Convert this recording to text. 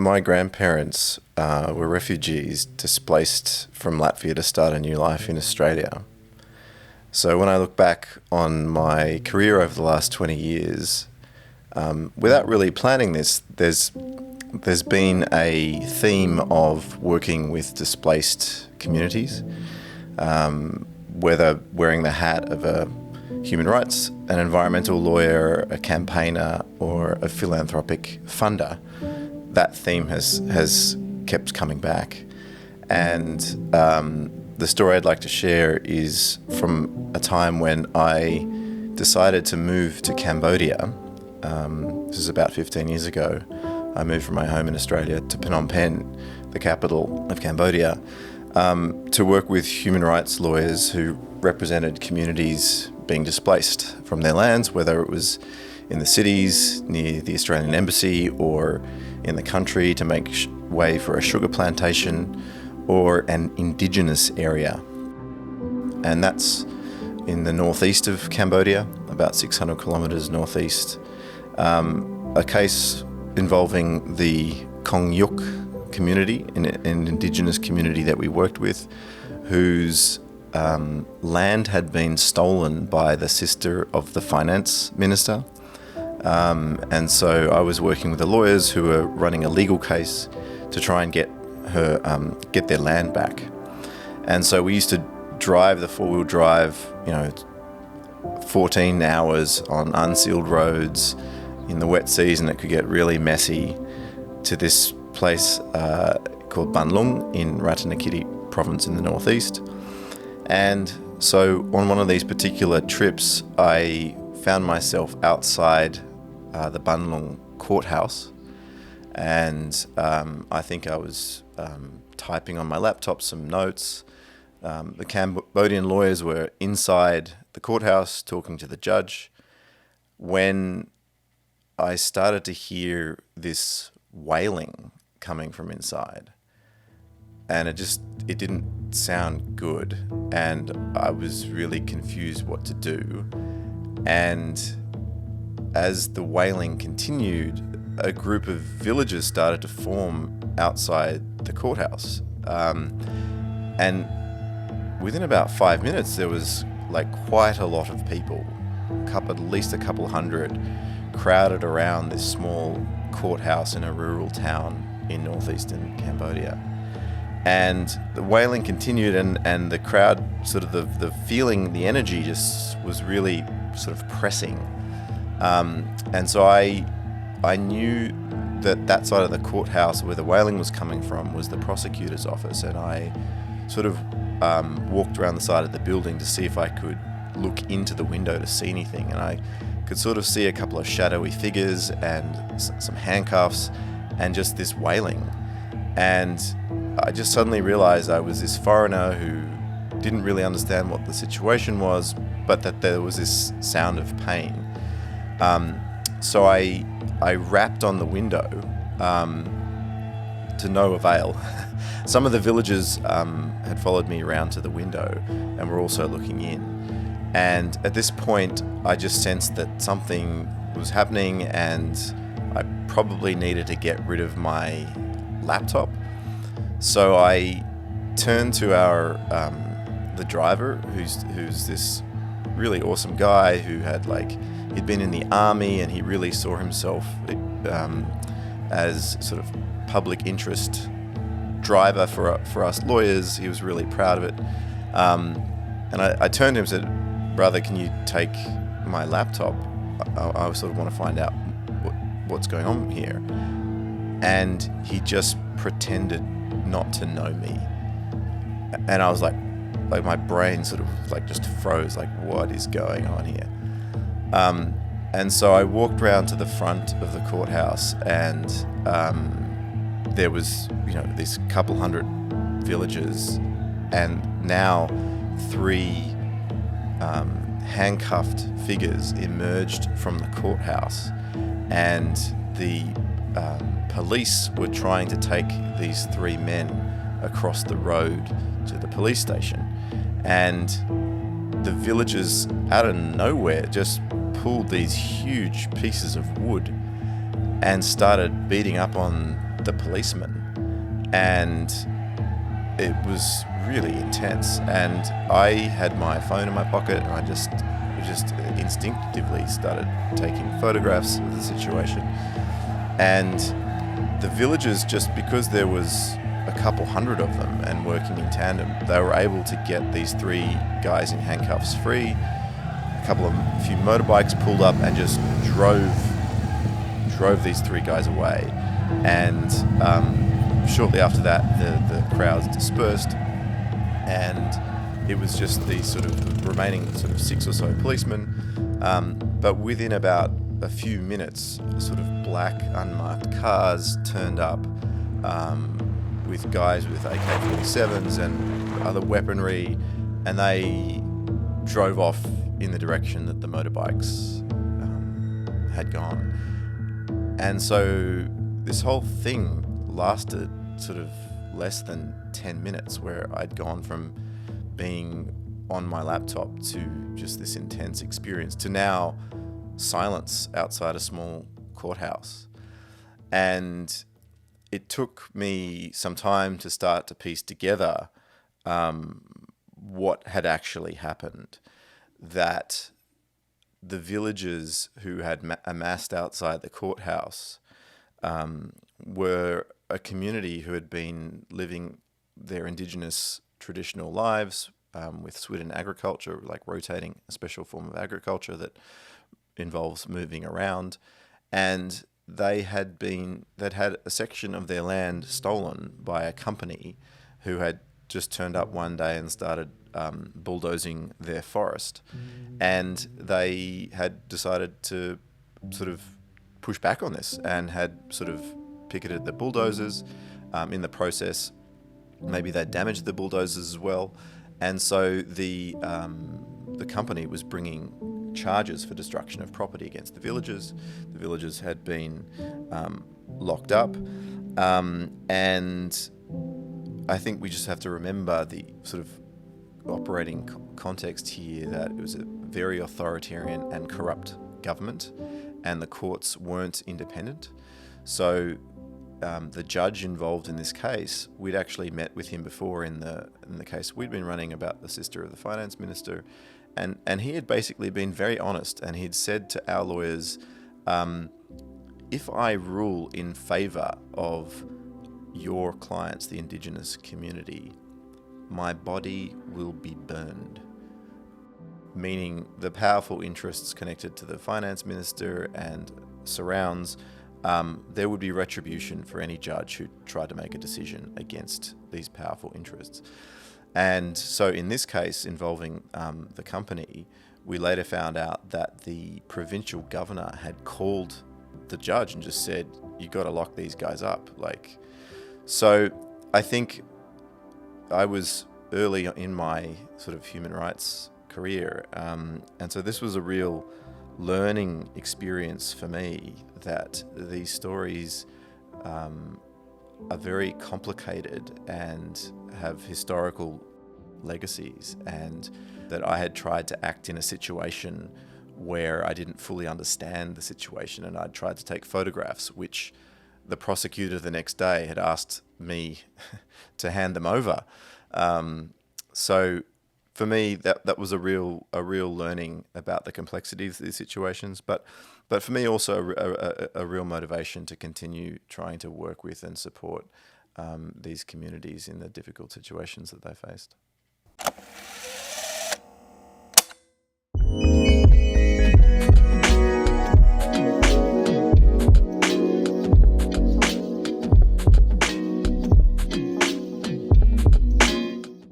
My grandparents were refugees displaced from Latvia to start a new life in Australia. So when I look back on my career over the last 20 years, without really planning this, there's been a theme of working with displaced communities, whether wearing the hat of a human rights, an environmental lawyer, a campaigner, or a philanthropic funder. That theme has kept coming back. And the story I'd like to share is from a time when I decided to move to Cambodia. This is about 15 years ago. I moved from my home in Australia to Phnom Penh, the capital of Cambodia, to work with human rights lawyers who represented communities being displaced from their lands, whether it was in the cities near the Australian Embassy or in the country to make way for a sugar plantation or an indigenous area. And that's in the northeast of Cambodia, about 600 kilometres northeast. A case involving the Kong Yuk community, an indigenous community that we worked with, whose land had been stolen by the sister of the finance minister. And so I was working with the lawyers who were running a legal case to try and get their land back. And so we used to drive the four-wheel drive, 14 hours on unsealed roads. In the wet season, it could get really messy, to this place called Banlung in Ratanakiri province in the northeast. And so on one of these particular trips, I found myself outside the Banlung courthouse, and I think I was typing on my laptop some notes. The Cambodian lawyers were inside the courthouse talking to the judge when I started to hear this wailing coming from inside, and it didn't sound good, and I was really confused what to do. And as the wailing continued, a group of villagers started to form outside the courthouse. And within about 5 minutes, there was quite a lot of people, at least a couple hundred, crowded around this small courthouse in a rural town in northeastern Cambodia. And the wailing continued, and the crowd, sort of the feeling, the energy just was really sort of pressing. And so I knew that side of the courthouse where the wailing was coming from was the prosecutor's office, and I sort of walked around the side of the building to see if I could look into the window to see anything, and I could sort of see a couple of shadowy figures and some handcuffs and just this wailing. And I just suddenly realized I was this foreigner who didn't really understand what the situation was, but that there was this sound of pain. So I rapped on the window to no avail. Some of the villagers had followed me around to the window and were also looking in. And at this point, I just sensed that something was happening, and I probably needed to get rid of my laptop. So I turned to the driver, who's this really awesome guy who had he'd been in the army, and he really saw himself as sort of public interest driver for us lawyers. He was really proud of it. And I turned to him and said, "Brother, can you take my laptop? I sort of want to find out what's going on here." And he just pretended not to know me. And I was like my brain sort of just froze, what is going on here? And so I walked around to the front of the courthouse, and there was, this couple hundred villagers, and now 3 handcuffed figures emerged from the courthouse, and the police were trying to take these 3 men across the road to the police station. And the villagers, out of nowhere, just pulled these huge pieces of wood and started beating up on the policemen, and it was really intense. And I had my phone in my pocket, and I just instinctively started taking photographs of the situation. And the villagers, just because there was a couple hundred of them and working in tandem, they were able to get these 3 guys in handcuffs free. A few motorbikes pulled up and just drove these 3 guys away. And shortly after that, the crowds dispersed, and it was just these sort of remaining sort of 6 or so policemen. But within about a few minutes, sort of black unmarked cars turned up with guys with AK-47s and other weaponry, and they drove off in the direction that the motorbikes had gone. And so this whole thing lasted sort of less than 10 minutes, where I'd gone from being on my laptop to just this intense experience to now silence outside a small courthouse. And it took me some time to start to piece together what had actually happened. That the villagers who had amassed outside the courthouse were a community who had been living their indigenous traditional lives with Swidden agriculture, like rotating, a special form of agriculture that involves moving around. And they'd had a section of their land stolen by a company who had just turned up one day and started bulldozing their forest. And they had decided to sort of push back on this and had sort of picketed the bulldozers. In the process, maybe they damaged the bulldozers as well. And so the company was bringing charges for destruction of property against the villagers. The villagers had been locked up. And I think we just have to remember the sort of operating context here, that it was a very authoritarian and corrupt government, and the courts weren't independent. So the judge involved in this case, we'd actually met with him before in the case we'd been running about the sister of the finance minister, and he had basically been very honest, and he'd said to our lawyers, if I rule in favour of your clients, the Indigenous community, my body will be burned. Meaning the powerful interests connected to the finance minister and surrounds, there would be retribution for any judge who tried to make a decision against these powerful interests. And so in this case involving the company, we later found out that the provincial governor had called the judge and just said, you got to lock these guys up. So I think I was early in my sort of human rights career. And so this was a real learning experience for me, that these stories are very complicated and have historical legacies, and that I had tried to act in a situation where I didn't fully understand the situation, and I'd tried to take photographs, which the prosecutor the next day had asked me to hand them over. So for me, that was a real learning about the complexity of these situations, but for me also a real motivation to continue trying to work with and support these communities in the difficult situations that they faced.